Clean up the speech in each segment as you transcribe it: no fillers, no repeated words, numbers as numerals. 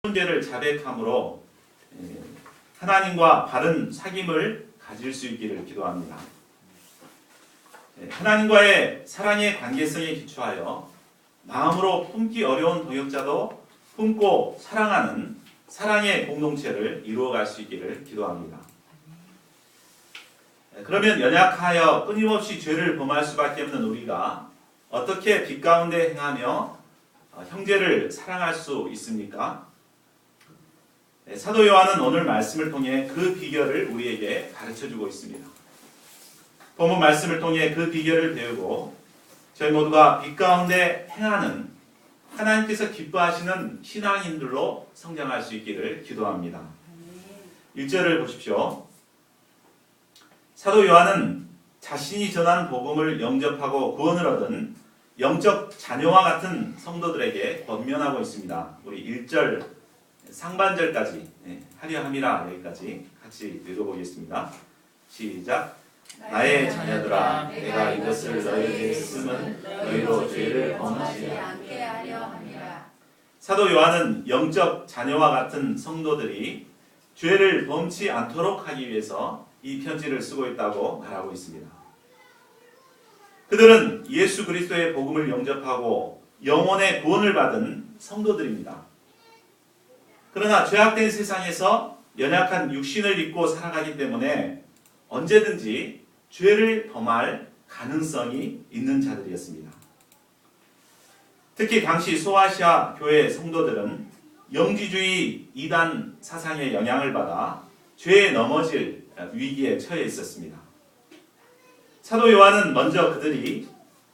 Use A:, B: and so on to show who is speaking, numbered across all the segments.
A: 문제를 자백함으로 하나님과 바른 사귐을 가질 수 있기를 기도합니다. 하나님과의 사랑의 관계성에 기초하여 마음으로 품기 어려운 동역자도 품고 사랑하는 사랑의 공동체를 이루어갈 수 있기를 기도합니다. 그러면 연약하여 끊임없이 죄를 범할 수밖에 없는 우리가 어떻게 빛 가운데 행하며 형제를 사랑할 수 있습니까? 사도 요한은 오늘 말씀을 통해 그 비결을 우리에게 가르쳐주고 있습니다. 본문 말씀을 통해 그 비결을 배우고 저희 모두가 빛 가운데 행하는 하나님께서 기뻐하시는 신앙인들로 성장할 수 있기를 기도합니다. 1절을 보십시오. 사도 요한은 자신이 전한 복음을 영접하고 구원을 얻은 영적 자녀와 같은 성도들에게 권면하고 있습니다. 우리 1절 상반절까지 하려 함이라 여기까지 같이 읽어보겠습니다. 시작. 나의 자녀들아, 내가 이것을 너희에게 쓰면 너희로 죄를 범하지 않게 하려 함이라. 사도 요한은 영적 자녀와 같은 성도들이 죄를 범치 않도록 하기 위해서 이 편지를 쓰고 있다고 말하고 있습니다. 그들은 예수 그리스도의 복음을 영접하고 영혼의 구원을 받은 성도들입니다. 그러나 죄악된 세상에서 연약한 육신을 입고 살아가기 때문에 언제든지 죄를 범할 가능성이 있는 자들이었습니다. 특히 당시 소아시아 교회 성도들은 영지주의 이단 사상의 영향을 받아 죄에 넘어질 위기에 처해 있었습니다. 사도 요한은 먼저 그들이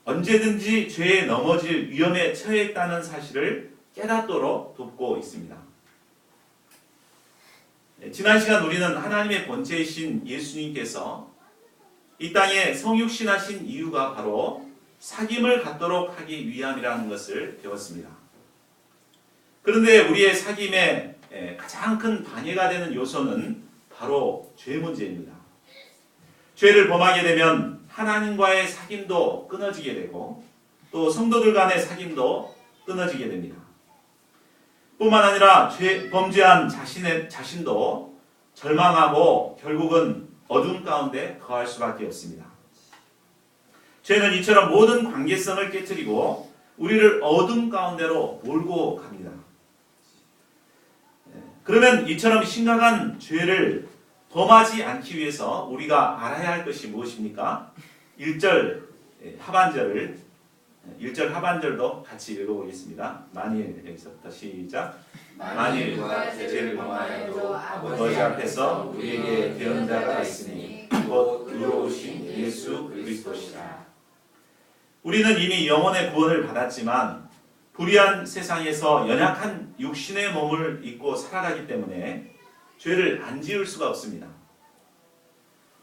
A: 언제든지 죄에 넘어질 위험에 처해 있다는 사실을 깨닫도록 돕고 있습니다. 지난 시간 우리는 하나님의 본체이신 예수님께서 이 땅에 성육신하신 이유가 바로 사귐을 갖도록 하기 위함이라는 것을 배웠습니다. 그런데 우리의 사귐에 가장 큰 방해가 되는 요소는 바로 죄 문제입니다. 죄를 범하게 되면 하나님과의 사귐도 끊어지게 되고 또 성도들 간의 사귐도 끊어지게 됩니다. 뿐만 아니라 범죄한 자신도 절망하고 결국은 어둠 가운데 거할 수밖에 없습니다. 죄는 이처럼 모든 관계성을 깨트리고 우리를 어둠 가운데로 몰고 갑니다. 그러면 이처럼 심각한 죄를 범하지 않기 위해서 우리가 알아야 할 것이 무엇입니까? 1절 하반절도 같이 읽어보겠습니다. 만일 여기서부터 시작. 만일 누가 죄를 범하여도 아버지 앞에서 우리에게 대언자가 있으니 곧 의로우신 예수 그리스도시라. 우리는 이미 영혼의 구원을 받았지만 불의한 세상에서 연약한 육신의 몸을 입고 살아가기 때문에 죄를 안 지을 수가 없습니다.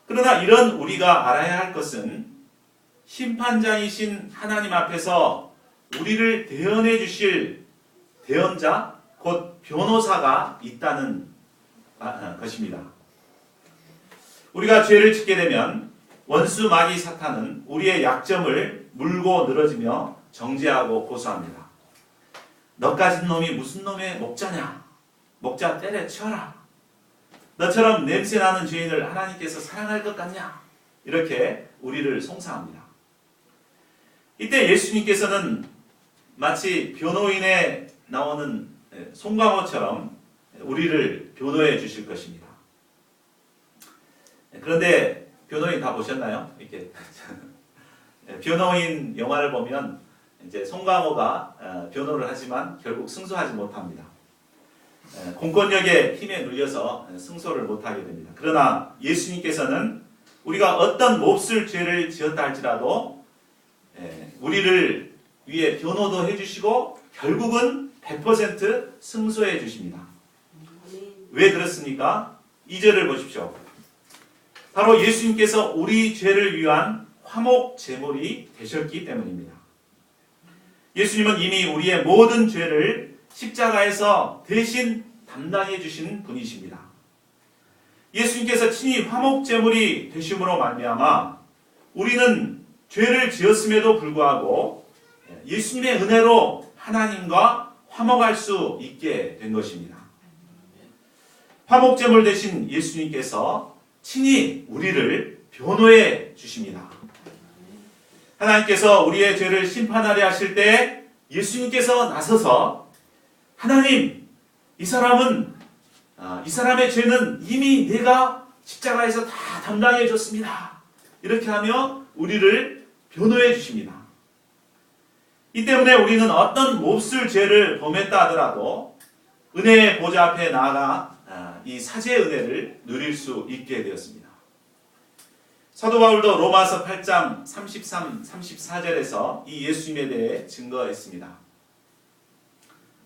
A: 그러나 이런 우리가 알아야 할 것은 심판장이신 하나님 앞에서 우리를 대언해 주실 대언자, 곧 변호사가 있다는 것입니다. 우리가 죄를 짓게 되면 원수 마귀 사탄은 우리의 약점을 물고 늘어지며 정죄하고 고소합니다. 너 가진 놈이 무슨 놈의 목자냐? 목자 때려쳐라. 너처럼 냄새나는 죄인을 하나님께서 사랑할 것 같냐? 이렇게 우리를 송사합니다. 이때 예수님께서는 마치 변호인에 나오는 송강호처럼 우리를 변호해 주실 것입니다. 그런데 변호인 다 보셨나요? 이렇게 변호인 영화를 보면 이제 송강호가 변호를 하지만 결국 승소하지 못합니다. 공권력의 힘에 눌려서 승소를 못하게 됩니다. 그러나 예수님께서는 우리가 어떤 몹쓸 죄를 지었다 할지라도 우리를 위해 변호도 해주시고 결국은 100% 승소해 주십니다. 왜 그렇습니까? 2절을 보십시오. 바로 예수님께서 우리 죄를 위한 화목 제물이 되셨기 때문입니다. 예수님은 이미 우리의 모든 죄를 십자가에서 대신 담당해 주신 분이십니다. 예수님께서 친히 화목 제물이 되심으로 말미암아 우리는 죄를 지었음에도 불구하고 예수님의 은혜로 하나님과 화목할 수 있게 된 것입니다. 화목제물 되신 예수님께서 친히 우리를 변호해 주십니다. 하나님께서 우리의 죄를 심판하려 하실 때 예수님께서 나서서 하나님, 이 사람의 죄는 이미 내가 십자가에서 다 담당해 줬습니다. 이렇게 하며 우리를 변호해 주십니다. 이 때문에 우리는 어떤 몹쓸 죄를 범했다 하더라도 은혜의 보좌 앞에 나아가 이 사죄의 은혜를 누릴 수 있게 되었습니다. 사도 바울도 로마서 8장 33, 34절에서 이 예수님에 대해 증거했습니다.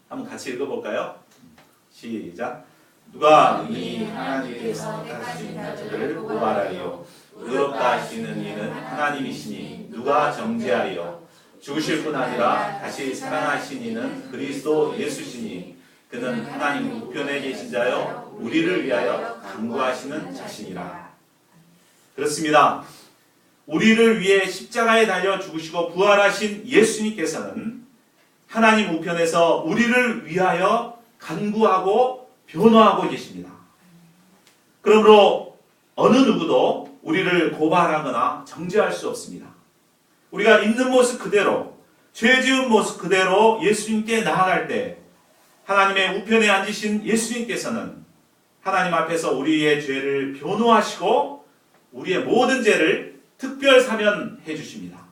A: 한번 같이 읽어볼까요? 시작. 누가 이 하나님께서 택하신 자들을 고발하리요 의롭다 하시는 이는 하나님이시니 누가 정죄하리요 죽으실 뿐 아니라 다시 살아나신 이는 그리스도 예수시니 그는 하나님 우편에 계신 자여 우리를 위하여 간구하시는 자신이라. 그렇습니다. 우리를 위해 십자가에 달려 죽으시고 부활하신 예수님께서는 하나님 우편에서 우리를 위하여 간구하고 변호하고 계십니다. 그러므로 어느 누구도 우리를 고발하거나 정죄할 수 없습니다. 우리가 있는 모습 그대로, 죄 지은 모습 그대로 예수님께 나아갈 때 하나님의 우편에 앉으신 예수님께서는 하나님 앞에서 우리의 죄를 변호하시고 우리의 모든 죄를 특별 사면해 주십니다.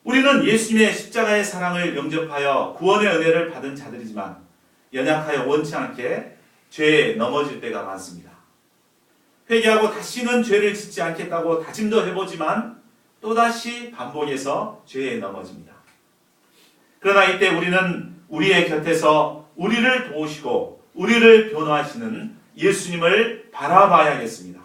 A: 우리는 예수님의 십자가의 사랑을 영접하여 구원의 은혜를 받은 자들이지만 연약하여 원치 않게 죄에 넘어질 때가 많습니다. 회개하고 다시는 죄를 짓지 않겠다고 다짐도 해보지만 또다시 반복해서 죄에 넘어집니다. 그러나 이때 우리는 우리의 곁에서 우리를 도우시고 우리를 변호하시는 예수님을 바라봐야겠습니다.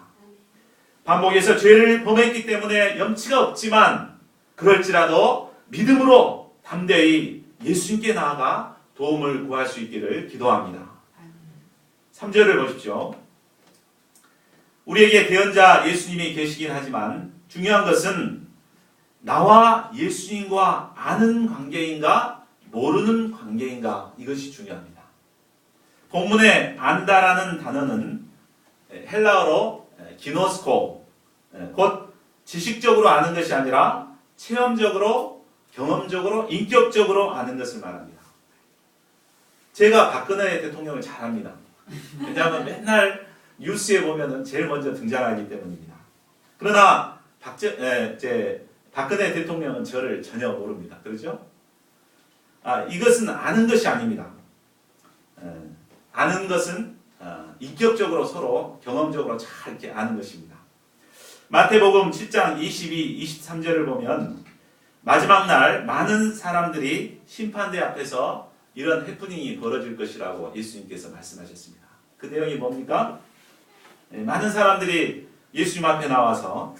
A: 반복해서 죄를 범했기 때문에 염치가 없지만 그럴지라도 믿음으로 담대히 예수님께 나아가 도움을 구할 수 있기를 기도합니다. 3절을 보십시오. 우리에게 대언자 예수님이 계시긴 하지만 중요한 것은 나와 예수님과 아는 관계인가 모르는 관계인가 이것이 중요합니다. 본문에 안다라는 단어는 헬라어로 기노스코, 곧 지식적으로 아는 것이 아니라 체험적으로, 경험적으로, 인격적으로 아는 것을 말합니다. 제가 박근혜 대통령을 잘 압니다. 왜냐하면 맨날 뉴스에 보면은 제일 먼저 등장하기 때문입니다. 그러나 박근혜 대통령은 저를 전혀 모릅니다. 그렇죠? 이것은 아는 것이 아닙니다. 아는 것은 인격적으로 서로 경험적으로 잘 이렇게 아는 것입니다. 마태복음 7장 22, 23절을 보면 마지막 날 많은 사람들이 심판대 앞에서 이런 해프닝이 벌어질 것이라고 예수님께서 말씀하셨습니다. 그 내용이 뭡니까? 많은 사람들이 예수님 앞에 나와서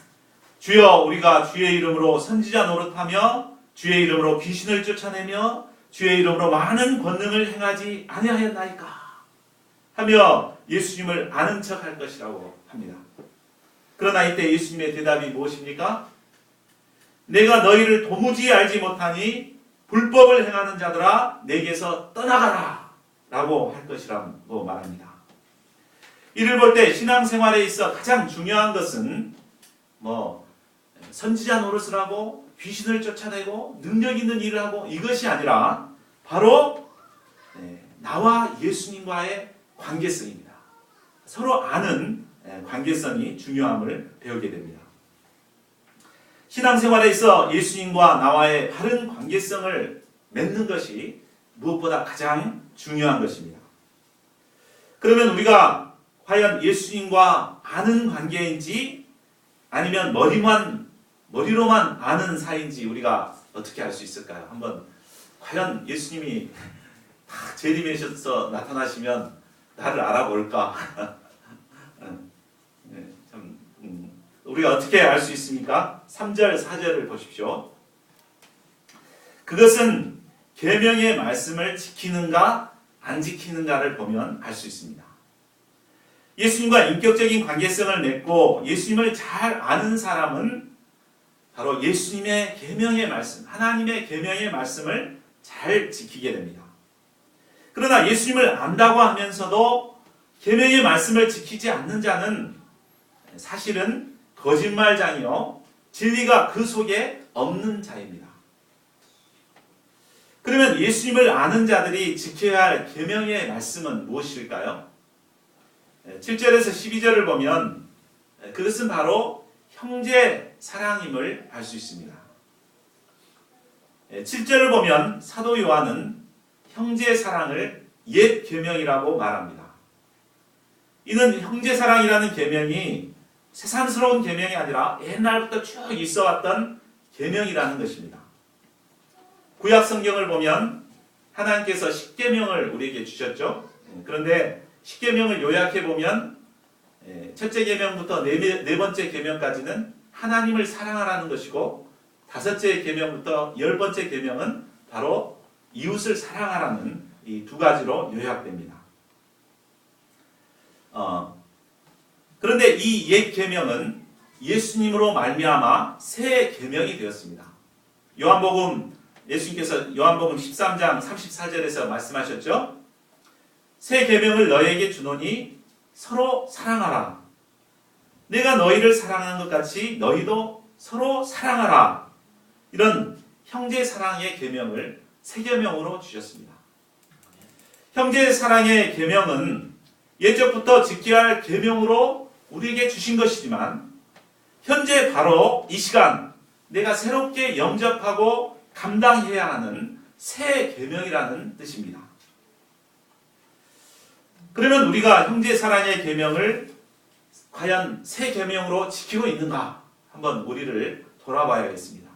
A: 주여 우리가 주의 이름으로 선지자 노릇하며 주의 이름으로 귀신을 쫓아내며 주의 이름으로 많은 권능을 행하지 아니하였나이까 하며 예수님을 아는 척할 것이라고 합니다. 그러나 이때 예수님의 대답이 무엇입니까? 내가 너희를 도무지 알지 못하니 불법을 행하는 자들아 내게서 떠나가라 라고 할 것이라고 말합니다. 이를 볼 때 신앙생활에 있어 가장 중요한 것은 선지자 노릇을 하고 귀신을 쫓아내고 능력 있는 일을 하고 이것이 아니라 바로 나와 예수님과의 관계성입니다. 서로 아는 관계성이 중요함을 배우게 됩니다. 신앙생활에 있어 예수님과 나와의 바른 관계성을 맺는 것이 무엇보다 가장 중요한 것입니다. 그러면 우리가 과연 예수님과 아는 관계인지 아니면 머리로만 아는 사이인지 우리가 어떻게 알 수 있을까요? 한번 과연 예수님이 재림하셔서 나타나시면 나를 알아볼까? 우리가 어떻게 알 수 있습니까? 3절, 4절을 보십시오. 그것은 계명의 말씀을 지키는가 안 지키는가를 보면 알 수 있습니다. 예수님과 인격적인 관계성을 맺고 예수님을 잘 아는 사람은 바로 예수님의 계명의 말씀, 하나님의 계명의 말씀을 잘 지키게 됩니다. 그러나 예수님을 안다고 하면서도 계명의 말씀을 지키지 않는 자는 사실은 거짓말장이요 진리가 그 속에 없는 자입니다. 그러면 예수님을 아는 자들이 지켜야 할 계명의 말씀은 무엇일까요? 7절에서 12절을 보면 그것은 바로 형제 사랑임을 알 수 있습니다. 7절을 보면 사도 요한은 형제 사랑을 옛 계명이라고 말합니다. 이는 형제 사랑이라는 계명이 새삼스러운 계명이 아니라 옛날부터 쭉 있어왔던 계명이라는 것입니다. 구약 성경을 보면 하나님께서 십계명을 우리에게 주셨죠. 그런데 십계명을 요약해 보면 첫째 계명부터 네 번째 계명까지는 하나님을 사랑하라는 것이고, 다섯째 계명부터 10번째 계명은 바로 이웃을 사랑하라는 이 두 가지로 요약됩니다. 그런데 이 옛 계명은 예수님으로 말미암아 새 계명이 되었습니다. 예수님께서 요한복음 13장 34절에서 말씀하셨죠. 새 계명을 너희에게 주노니 서로 사랑하라. 내가 너희를 사랑하는 것 같이 너희도 서로 사랑하라. 이런 형제 사랑의 계명을 새 계명으로 주셨습니다. 형제 사랑의 계명은 예적부터 지켜야 할 계명으로 우리에게 주신 것이지만, 현재 바로 이 시간 내가 새롭게 영접하고 감당해야 하는 새 계명이라는 뜻입니다. 그러면 우리가 형제 사랑의 계명을 과연 새 계명으로 지키고 있는가? 한번 우리를 돌아봐야겠습니다.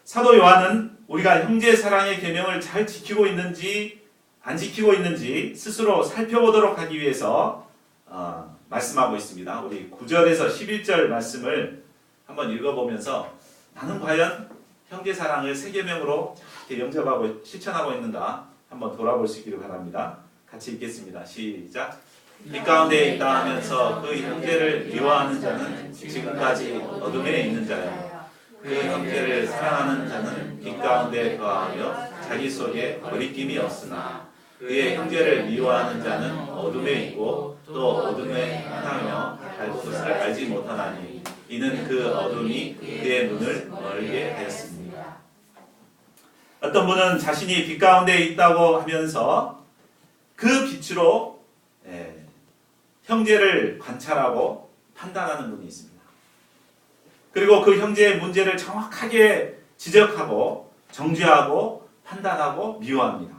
A: 사도 요한은 우리가 형제 사랑의 계명을 잘 지키고 있는지 안 지키고 있는지 스스로 살펴보도록 하기 위해서 말씀하고 있습니다. 우리 9절에서 11절 말씀을 한번 읽어보면서 나는 과연 형제 사랑을 새 계명으로 이렇게 영접하고 실천하고 있는가 한번 돌아볼 수 있기를 바랍니다. 같이 읽겠습니다. 시작. 빛 가운데 있다 하면서 그 형제를 미워하는 자는 지금까지 어둠에 있는 자요. 그 형제를 사랑하는 자는 빛 가운데 거하며 자기 속에 거리낌이 없으나 그의 형제를 미워하는 자는 어둠에 있고 또 어둠에 행하며 갈 곳을 알지 못하나니 이는 그 어둠이 그의 눈을 멀게 하였습니다. 어떤 분은 자신이 빛 가운데 있다고 하면서 그 빛으로 형제를 관찰하고 판단하는 분이 있습니다. 그리고 그 형제의 문제를 정확하게 지적하고 정죄하고 판단하고 미워합니다.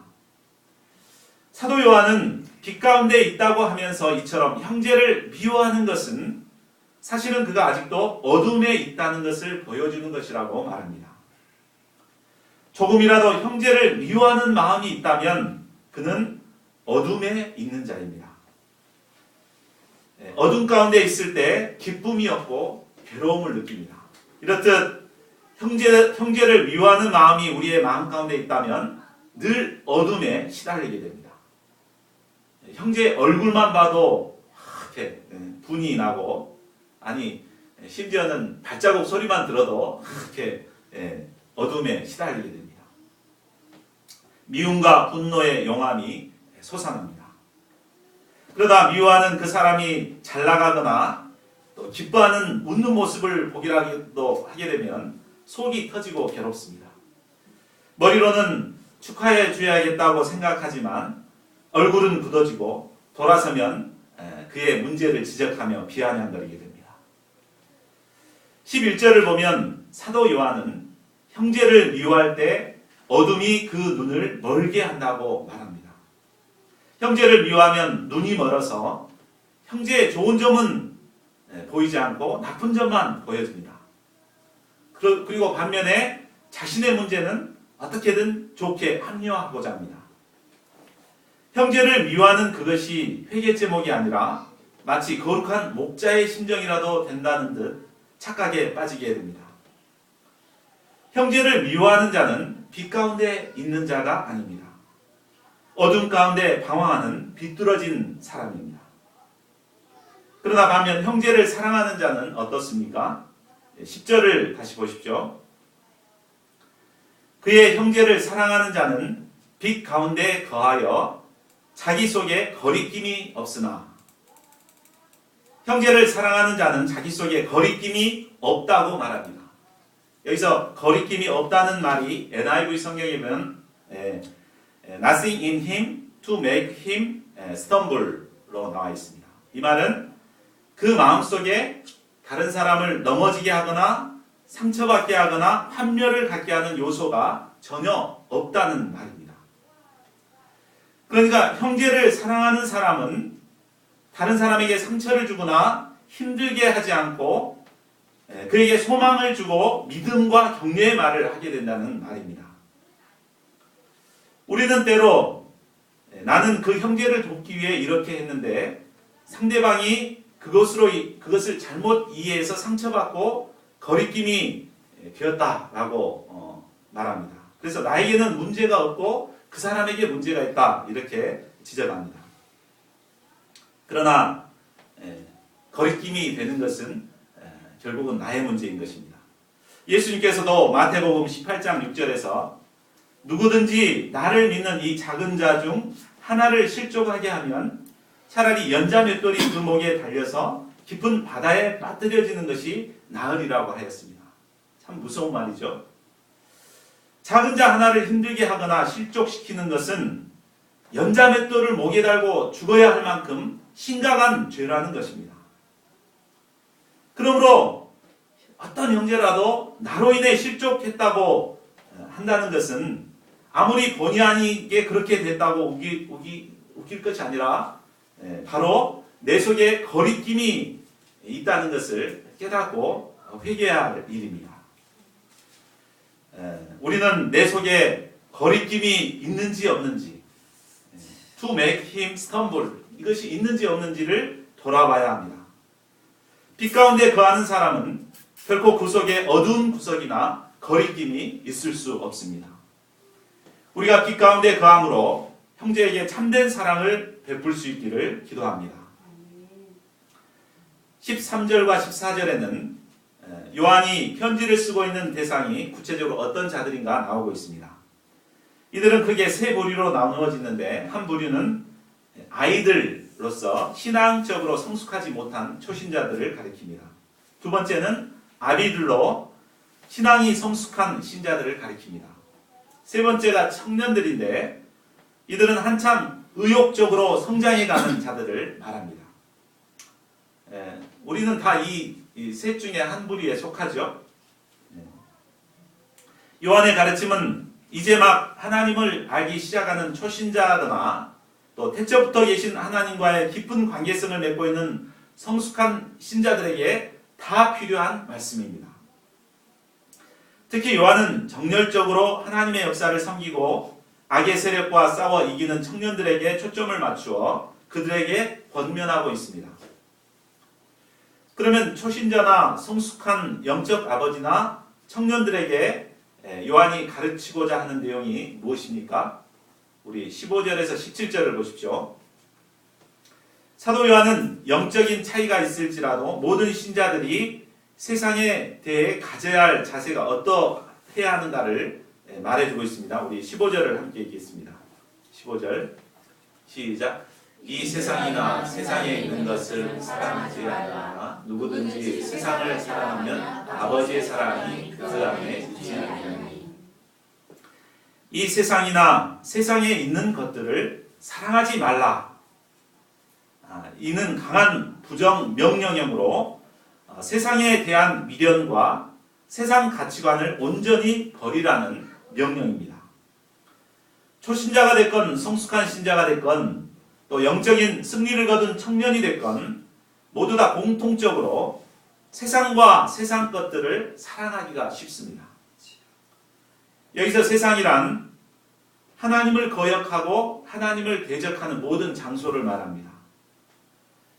A: 사도 요한은 빛 가운데 있다고 하면서 이처럼 형제를 미워하는 것은 사실은 그가 아직도 어둠에 있다는 것을 보여주는 것이라고 말합니다. 조금이라도 형제를 미워하는 마음이 있다면 그는 어둠에 있는 자입니다. 어둠 가운데 있을 때 기쁨이 없고 괴로움을 느낍니다. 이렇듯 형제를 미워하는 마음이 우리의 마음 가운데 있다면 늘 어둠에 시달리게 됩니다. 형제 얼굴만 봐도 이렇게 분이 나고, 아니 심지어는 발자국 소리만 들어도 이렇게 어둠에 시달리게 됩니다. 미움과 분노의 용암이 솟아납니다. 그러다 미워하는 그 사람이 잘 나가거나 또 기뻐하는 웃는 모습을 보기라도 하게 되면 속이 터지고 괴롭습니다. 머리로는 축하해 줘야겠다고 생각하지만 얼굴은 굳어지고 돌아서면 그의 문제를 지적하며 비아냥거리게 됩니다. 11절을 보면 사도 요한은 형제를 미워할 때 어둠이 그 눈을 멀게 한다고 말합니다. 형제를 미워하면 눈이 멀어서 형제의 좋은 점은 보이지 않고 나쁜 점만 보여집니다. 그리고 반면에 자신의 문제는 어떻게든 좋게 합리화하고자 합니다. 형제를 미워하는 그것이 회개 제목이 아니라 마치 거룩한 목자의 심정이라도 된다는 듯 착각에 빠지게 됩니다. 형제를 미워하는 자는 빛 가운데 있는 자가 아닙니다. 어둠 가운데 방황하는 비뚤어진 사람입니다. 그러나 반면 형제를 사랑하는 자는 어떻습니까? 10절을 다시 보십시오. 그의 형제를 사랑하는 자는 빛 가운데 거하여 자기 속에 거리낌이 없으나 형제를 사랑하는 자는 자기 속에 거리낌이 없다고 말합니다. 여기서 거리낌이 없다는 말이 NIV 성경에 보면 nothing in him to make him stumble로 나와 있습니다. 이 말은 그 마음속에 다른 사람을 넘어지게 하거나 상처받게 하거나 환멸을 갖게 하는 요소가 전혀 없다는 말입니다. 그러니까 형제를 사랑하는 사람은 다른 사람에게 상처를 주거나 힘들게 하지 않고 그에게 소망을 주고 믿음과 격려의 말을 하게 된다는 말입니다. 우리는 때로 나는 그 형제를 돕기 위해 이렇게 했는데 상대방이 그것을 잘못 이해해서 상처받고 거리낌이 되었다라고 말합니다. 그래서 나에게는 문제가 없고 그 사람에게 문제가 있다 이렇게 지적합니다. 그러나 거리낌이 되는 것은 결국은 나의 문제인 것입니다. 예수님께서도 마태복음 18장 6절에서 누구든지 나를 믿는 이 작은 자 중 하나를 실족하게 하면 차라리 연자 맷돌이 그 목에 달려서 깊은 바다에 빠뜨려지는 것이 나으리라고 하였습니다. 참 무서운 말이죠. 작은 자 하나를 힘들게 하거나 실족시키는 것은 연자 맷돌을 목에 달고 죽어야 할 만큼 심각한 죄라는 것입니다. 그러므로 어떤 형제라도 나로 인해 실족했다고 한다는 것은 아무리 본의 아니게 그렇게 됐다고 우길 것이 아니라 바로 내 속에 거리낌이 있다는 것을 깨닫고 회개해야 할 일입니다. 우리는 내 속에 거리낌이 있는지 없는지 to make him stumble 이것이 있는지 없는지를 돌아봐야 합니다. 빛 가운데 거하는 사람은 결코 그 속에 어두운 구석이나 거리낌이 있을 수 없습니다. 우리가 빛 가운데 거함으로 형제에게 참된 사랑을 베풀 수 있기를 기도합니다. 13절과 14절에는 요한이 편지를 쓰고 있는 대상이 구체적으로 어떤 자들인가 나오고 있습니다. 이들은 크게 세 부류로 나누어지는데 한 부류는 아이들로서 신앙적으로 성숙하지 못한 초신자들을 가리킵니다. 두 번째는 아비들로 신앙이 성숙한 신자들을 가리킵니다. 세 번째가 청년들인데 이들은 한참 의욕적으로 성장해가는 자들을 말합니다. 우리는 다 이 셋 중에 한 부류에 속하죠. 요한의 가르침은 이제 막 하나님을 알기 시작하는 초신자거나 또 태초부터 계신 하나님과의 깊은 관계성을 맺고 있는 성숙한 신자들에게 다 필요한 말씀입니다. 특히 요한은 정열적으로 하나님의 역사를 섬기고 악의 세력과 싸워 이기는 청년들에게 초점을 맞추어 그들에게 권면하고 있습니다. 그러면 초신자나 성숙한 영적 아버지나 청년들에게 요한이 가르치고자 하는 내용이 무엇입니까? 우리 15절에서 17절을 보십시오. 사도 요한은 영적인 차이가 있을지라도 모든 신자들이 세상에 대해 가져야 할 자세가 어떠해야 하는가를 말해주고 있습니다. 우리 15절을 함께 읽겠습니다. 15절 시작. 이 세상이나 세상에 있는 것을 사랑하지 않으나 누구든지 세상을 사랑하면 아버지의 사랑이 그 안에 있지 않느니. 이 세상이나 세상에 있는 것들을 사랑하지 말라. 이는 강한 부정 명령형으로 세상에 대한 미련과 세상 가치관을 온전히 버리라는 명령입니다. 초신자가 됐건 성숙한 신자가 됐건 또 영적인 승리를 거둔 청년이 됐건 모두 다 공통적으로 세상과 세상 것들을 사랑하기가 쉽습니다. 여기서 세상이란 하나님을 거역하고 하나님을 대적하는 모든 장소를 말합니다.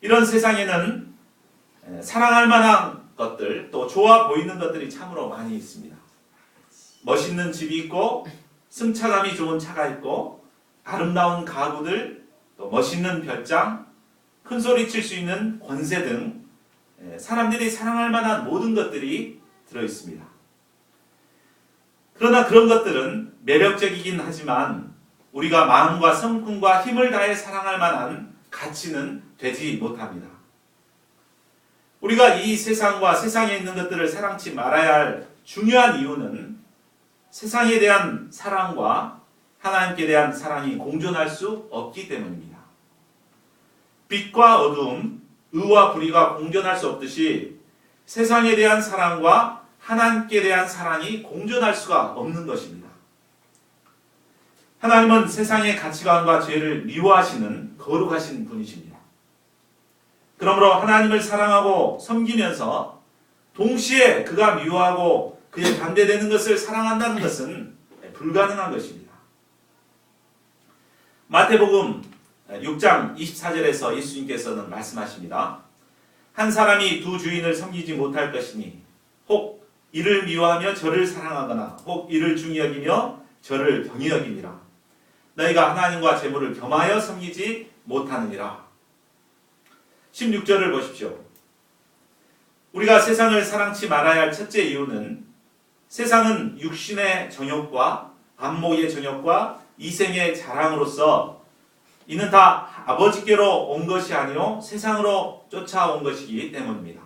A: 이런 세상에는 사랑할 만한 것들, 또 좋아 보이는 것들이 참으로 많이 있습니다. 멋있는 집이 있고 승차감이 좋은 차가 있고 아름다운 가구들, 또 멋있는 별장, 큰 소리 칠 수 있는 권세 등 사람들이 사랑할 만한 모든 것들이 들어있습니다. 그러나 그런 것들은 매력적이긴 하지만 우리가 마음과 성품과 힘을 다해 사랑할 만한 가치는 되지 못합니다. 우리가 이 세상과 세상에 있는 것들을 사랑치 말아야 할 중요한 이유는 세상에 대한 사랑과 하나님께 대한 사랑이 공존할 수 없기 때문입니다. 빛과 어두움, 의와 불의가 공존할 수 없듯이 세상에 대한 사랑과 하나님께 대한 사랑이 공존할 수가 없는 것입니다. 하나님은 세상의 가치관과 죄를 미워하시는 거룩하신 분이십니다. 그러므로 하나님을 사랑하고 섬기면서 동시에 그가 미워하고 그에 반대되는 것을 사랑한다는 것은 불가능한 것입니다. 마태복음 6장 24절에서 예수님께서는 말씀하십니다. 한 사람이 두 주인을 섬기지 못할 것이니 혹 이를 미워하며 저를 사랑하거나 혹 이를 중히 여기며 저를 경히 여김이라. 너희가 하나님과 재물을 겸하여 섬기지 못하느니라. 16절을 보십시오. 우리가 세상을 사랑치 말아야 할 첫째 이유는 세상은 육신의 정욕과 안목의 정욕과 이생의 자랑으로서 이는 다 아버지께로 온 것이 아니요 세상으로 쫓아온 것이기 때문입니다.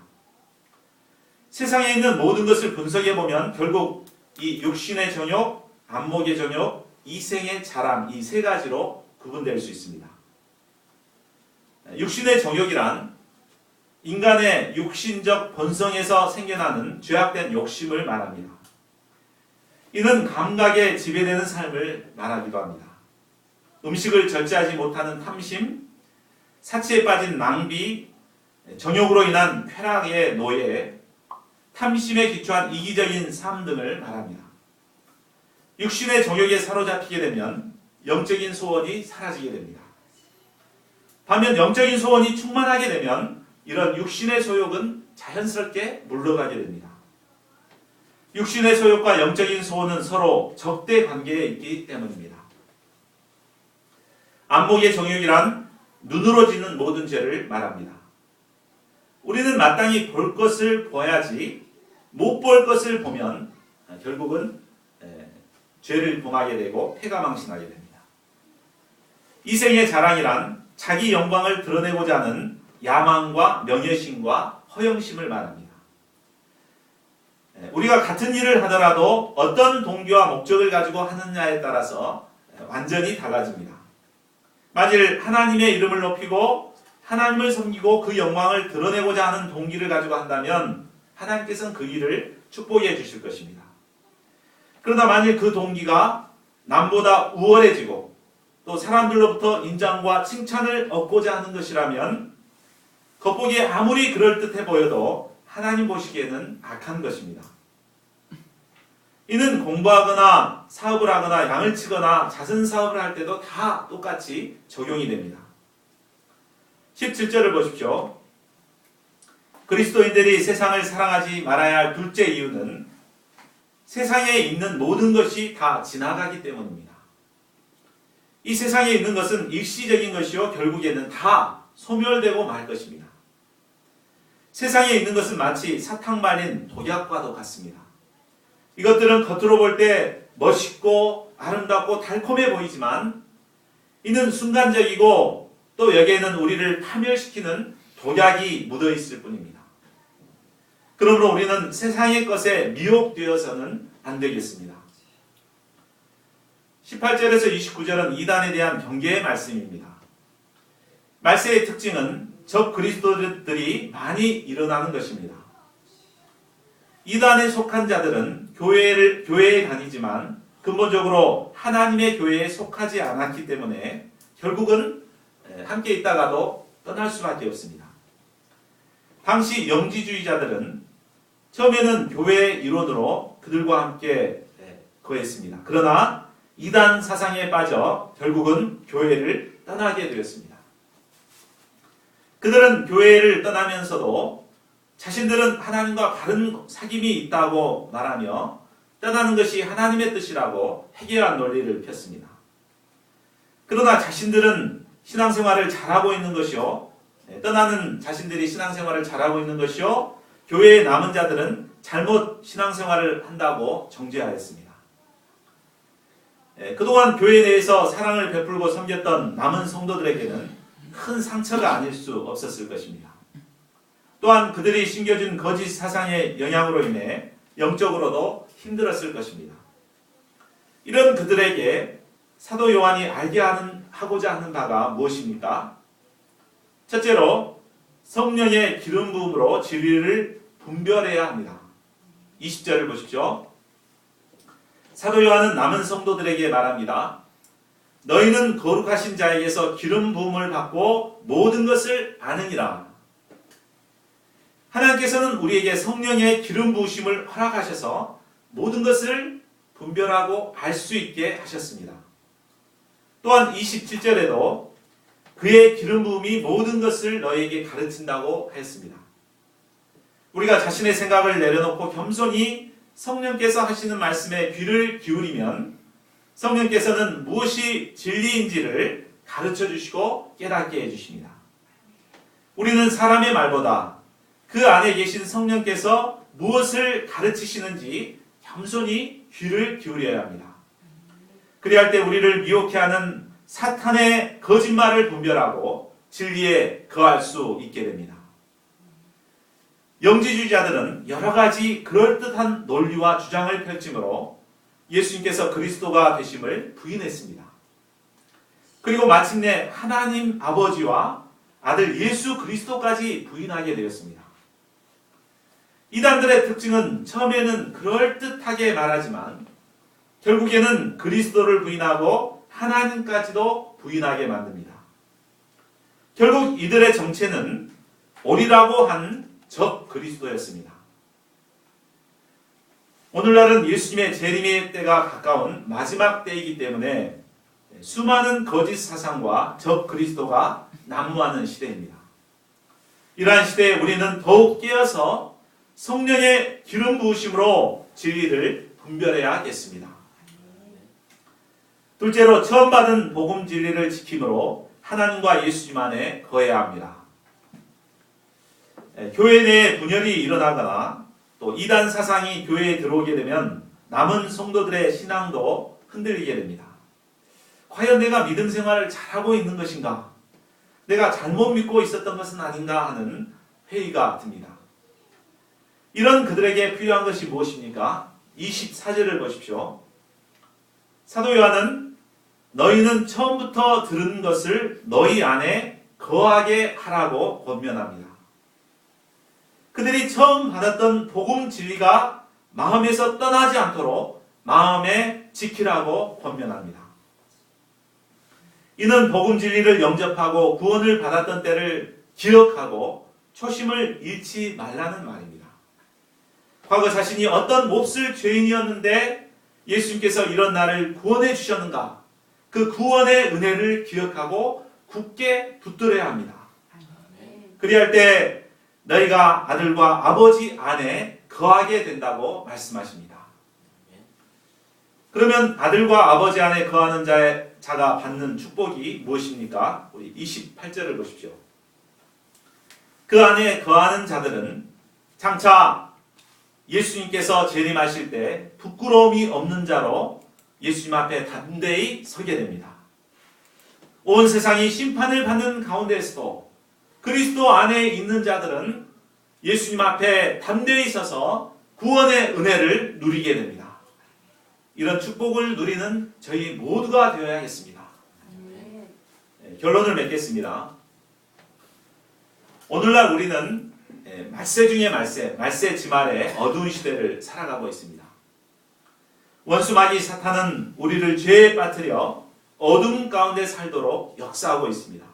A: 세상에 있는 모든 것을 분석해 보면 결국 이 육신의 정욕, 안목의 정욕, 이생의 자랑 이 세 가지로 구분될 수 있습니다. 육신의 정욕이란 인간의 육신적 본성에서 생겨나는 죄악된 욕심을 말합니다. 이는 감각에 지배되는 삶을 말하기도 합니다. 음식을 절제하지 못하는 탐심, 사치에 빠진 낭비, 정욕으로 인한 쾌락의 노예, 탐심에 기초한 이기적인 삶 등을 말합니다. 육신의 정욕에 사로잡히게 되면 영적인 소원이 사라지게 됩니다. 반면 영적인 소원이 충만하게 되면 이런 육신의 소욕은 자연스럽게 물러가게 됩니다. 육신의 소욕과 영적인 소원은 서로 적대 관계에 있기 때문입니다. 안목의 정욕이란 눈으로 짓는 모든 죄를 말합니다. 우리는 마땅히 볼 것을 봐야지 못 볼 것을 보면 결국은 죄를 범하게 되고 패가망신하게 됩니다. 이생의 자랑이란 자기 영광을 드러내고자 하는 야망과 명예심과 허영심을 말합니다. 우리가 같은 일을 하더라도 어떤 동기와 목적을 가지고 하느냐에 따라서 완전히 달라집니다. 만일 하나님의 이름을 높이고 하나님을 섬기고 그 영광을 드러내고자 하는 동기를 가지고 한다면 하나님께서는 그 일을 축복해 주실 것입니다. 그러나 만일 그 동기가 남보다 우월해지고 또 사람들로부터 인정과 칭찬을 얻고자 하는 것이라면 겉보기에 아무리 그럴듯해 보여도 하나님 보시기에는 악한 것입니다. 이는 공부하거나 사업을 하거나 양을 치거나 자선 사업을 할 때도 다 똑같이 적용이 됩니다. 17절을 보십시오. 그리스도인들이 세상을 사랑하지 말아야 할 둘째 이유는 세상에 있는 모든 것이 다 지나가기 때문입니다. 이 세상에 있는 것은 일시적인 것이요 결국에는 다 소멸되고 말 것입니다. 세상에 있는 것은 마치 사탕 말린 독약과도 같습니다. 이것들은 겉으로 볼 때 멋있고 아름답고 달콤해 보이지만 이는 순간적이고 또 여기에는 우리를 파멸시키는 독약이 묻어 있을 뿐입니다. 그러므로 우리는 세상의 것에 미혹되어서는 안 되겠습니다. 18절에서 29절은 이단에 대한 경계의 말씀입니다. 말세의 특징은 적 그리스도들이 많이 일어나는 것입니다. 이단에 속한 자들은 교회에 다니지만 근본적으로 하나님의 교회에 속하지 않았기 때문에 결국은 함께 있다가도 떠날 수밖에 없습니다. 당시 영지주의자들은 처음에는 교회의 일원으로 그들과 함께 거했습니다. 그러나 이단 사상에 빠져 결국은 교회를 떠나게 되었습니다. 그들은 교회를 떠나면서도 자신들은 하나님과 바른 사귐이 있다고 말하며 떠나는 것이 하나님의 뜻이라고 회개한 논리를 폈습니다. 그러나 자신들은 신앙생활을 잘하고 있는 것이요, 떠나는 자신들이 신앙생활을 잘하고 있는 것이요, 교회에 남은 자들은 잘못 신앙생활을 한다고 정죄하였습니다. 그동안 교회 내에서 사랑을 베풀고 섬겼던 남은 성도들에게는 큰 상처가 아닐 수 없었을 것입니다. 또한 그들이 심겨준 거짓 사상의 영향으로 인해 영적으로도 힘들었을 것입니다. 이런 그들에게 사도 요한이 하고자 하는 바가 무엇입니까? 첫째로 성령의 기름 부음으로 진리를 분별해야 합니다. 20절을 보십시오. 사도 요한은 남은 성도들에게 말합니다. 너희는 거룩하신 자에게서 기름 부음을 받고 모든 것을 아느니라. 하나님께서는 우리에게 성령의 기름 부으심을 허락하셔서 모든 것을 분별하고 알 수 있게 하셨습니다. 또한 27절에도 그의 기름 부음이 모든 것을 너희에게 가르친다고 했습니다. 우리가 자신의 생각을 내려놓고 겸손히 성령께서 하시는 말씀에 귀를 기울이면 성령께서는 무엇이 진리인지를 가르쳐 주시고 깨닫게 해주십니다. 우리는 사람의 말보다 그 안에 계신 성령께서 무엇을 가르치시는지 겸손히 귀를 기울여야 합니다. 그리할 때 우리를 미혹해 하는 사탄의 거짓말을 분별하고 진리에 거할 수 있게 됩니다. 영지주의자들은 여러 가지 그럴듯한 논리와 주장을 펼치므로 예수님께서 그리스도가 되심을 부인했습니다. 그리고 마침내 하나님 아버지와 아들 예수 그리스도까지 부인하게 되었습니다. 이단들의 특징은 처음에는 그럴듯하게 말하지만 결국에는 그리스도를 부인하고 하나님까지도 부인하게 만듭니다. 결국 이들의 정체는 오리라고 한 적 그리스도였습니다. 오늘날은 예수님의 재림의 때가 가까운 마지막 때이기 때문에 수많은 거짓 사상과 적 그리스도가 난무하는 시대입니다. 이러한 시대에 우리는 더욱 깨어서 성령의 기름 부으심으로 진리를 분별해야겠습니다. 둘째로 처음 받은 복음 진리를 지킴으로 하나님과 예수님 안에 거해야 합니다. 교회 내에 분열이 일어나거나 또 이단 사상이 교회에 들어오게 되면 남은 성도들의 신앙도 흔들리게 됩니다. 과연 내가 믿음 생활을 잘하고 있는 것인가? 내가 잘못 믿고 있었던 것은 아닌가 하는 회의가 듭니다. 이런 그들에게 필요한 것이 무엇입니까? 24절을 보십시오. 사도 요한은 너희는 처음부터 들은 것을 너희 안에 거하게 하라고 권면합니다. 그들이 처음 받았던 복음 진리가 마음에서 떠나지 않도록 마음에 지키라고 권면합니다. 이는 복음 진리를 영접하고 구원을 받았던 때를 기억하고 초심을 잃지 말라는 말입니다. 과거 자신이 어떤 몹쓸 죄인이었는데 예수님께서 이런 나를 구원해 주셨는가? 그 구원의 은혜를 기억하고 굳게 붙들어야 합니다. 그리할 때 너희가 아들과 아버지 안에 거하게 된다고 말씀하십니다. 그러면 아들과 아버지 안에 거하는 자가 받는 축복이 무엇입니까? 우리 28절을 보십시오. 그 안에 거하는 자들은 장차 예수님께서 재림하실 때 부끄러움이 없는 자로 예수님 앞에 담대히 서게 됩니다. 온 세상이 심판을 받는 가운데에서도 그리스도 안에 있는 자들은 예수님 앞에 담대히 서서 구원의 은혜를 누리게 됩니다. 이런 축복을 누리는 저희 모두가 되어야겠습니다. 결론을 맺겠습니다. 오늘날 우리는 말세 중에 말세 지말의 어두운 시대를 살아가고 있습니다. 원수 마귀 사탄은 우리를 죄에 빠뜨려 어둠 가운데 살도록 역사하고 있습니다.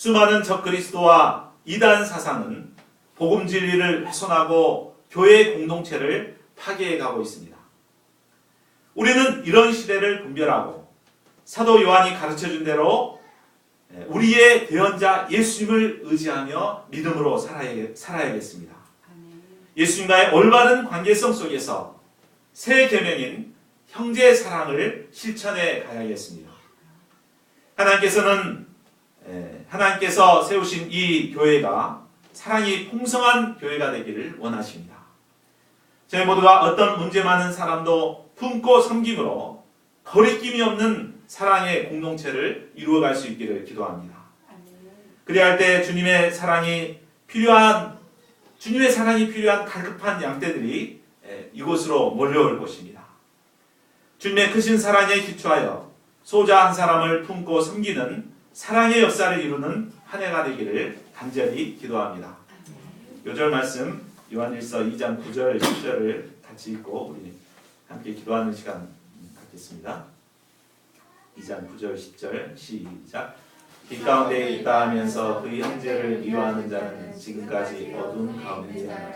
A: 수많은 적그리스도와 이단 사상은 복음 진리를 훼손하고 교회 공동체를 파괴해가고 있습니다. 우리는 이런 시대를 분별하고 사도 요한이 가르쳐준 대로 우리의 대언자 예수님을 의지하며 믿음으로 살아야겠습니다. 예수님과의 올바른 관계성 속에서 새 계명인 형제 사랑을 실천해 가야겠습니다. 하나님께서 세우신 이 교회가 사랑이 풍성한 교회가 되기를 원하십니다. 저희 모두가 어떤 문제 많은 사람도 품고 섬김으로 거리낌이 없는 사랑의 공동체를 이루어갈 수 있기를 기도합니다. 그리할 때 주님의 사랑이 필요한 갈급한 양떼들이 이곳으로 몰려올 것입니다. 주님의 크신 사랑에 기초하여 소자 한 사람을 품고 섬기는 사랑의 역사를 이루는 한 해가 되기를 간절히 기도합니다. 요절 말씀 요한일서 2장 9절 10절을 같이 읽고 우리 함께 기도하는 시간 갖겠습니다. 2장 9절 10절 시작. 빛 가운데 있다 하면서 그의 형제를 미워하는 자는 지금까지 어두운 가운데 있나니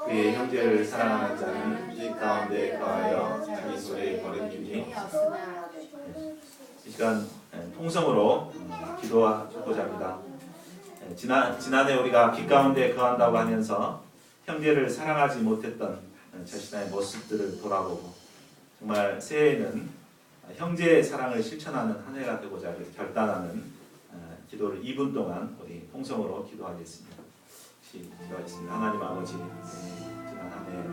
A: 그의 형제를 사랑하는 자는 빛 가운데 거하여 자기 소리에 버림이니. 이 시간 통성으로 기도하고자 합니다. 지난해 우리가 빛 가운데 거한다고 하면서 형제를 사랑하지 못했던 자신의 모습들을 돌아보고 정말 새해에는 형제의 사랑을 실천하는 한 해가 되고자 결단하는 기도를 2분 동안 우리 통성으로 기도하겠습니다. 기도하겠습니다. 하나님 아버지, 지난 한 해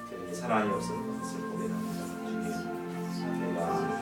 A: 저에게 사랑이 없었던 것을 고백합니다. 주님, 내가